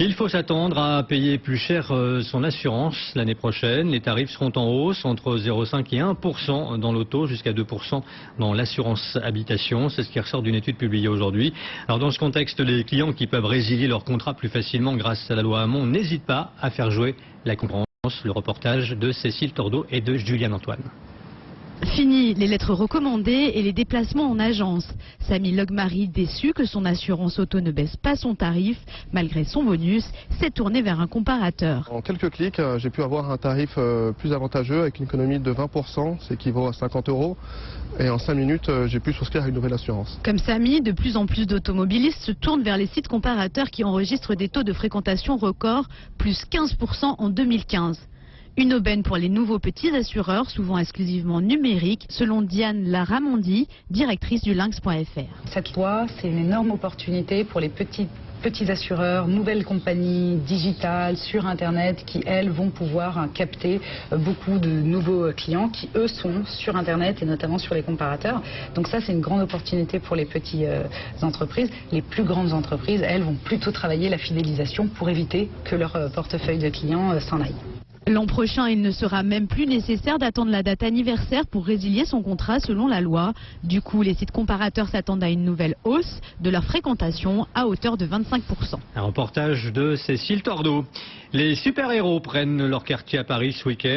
Il faut s'attendre à payer plus cher son assurance l'année prochaine. Les tarifs seront en hausse entre 0,5 et 1% dans l'auto, jusqu'à 2% dans l'assurance habitation. C'est ce qui ressort d'une étude publiée aujourd'hui. Alors dans ce contexte, les clients qui peuvent résilier leur contrat plus facilement grâce à la loi Hamon n'hésitent pas à faire jouer la concurrence. Le reportage de Cécile Tordeau et de Juliane Antoine. Fini les lettres recommandées et les déplacements en agence. Samy Logmary, déçu que son assurance auto ne baisse pas son tarif, malgré son bonus, s'est tourné vers un comparateur. En quelques clics, j'ai pu avoir un tarif plus avantageux avec une économie de 20%, ce qui équivaut à 50 €. Et en 5 minutes, j'ai pu souscrire à une nouvelle assurance. Comme Samy, de plus en plus d'automobilistes se tournent vers les sites comparateurs qui enregistrent des taux de fréquentation records, plus 15% en 2015. Une aubaine pour les nouveaux petits assureurs, souvent exclusivement numériques, selon Diane Laramondi, directrice du Lynx.fr. Cette loi, c'est une énorme opportunité pour les petits assureurs, nouvelles compagnies digitales sur Internet qui, elles, vont pouvoir capter beaucoup de nouveaux clients qui, eux, sont sur Internet et notamment sur les comparateurs. Donc ça, c'est une grande opportunité pour les petites entreprises. Les plus grandes entreprises, elles, vont plutôt travailler la fidélisation pour éviter que leur portefeuille de clients s'en aille. L'an prochain, il ne sera même plus nécessaire d'attendre la date anniversaire pour résilier son contrat selon la loi. Du coup, les sites comparateurs s'attendent à une nouvelle hausse de leur fréquentation à hauteur de 25%. Un reportage de Cécile Tordeau. Les super-héros prennent leur quartier à Paris ce week-end.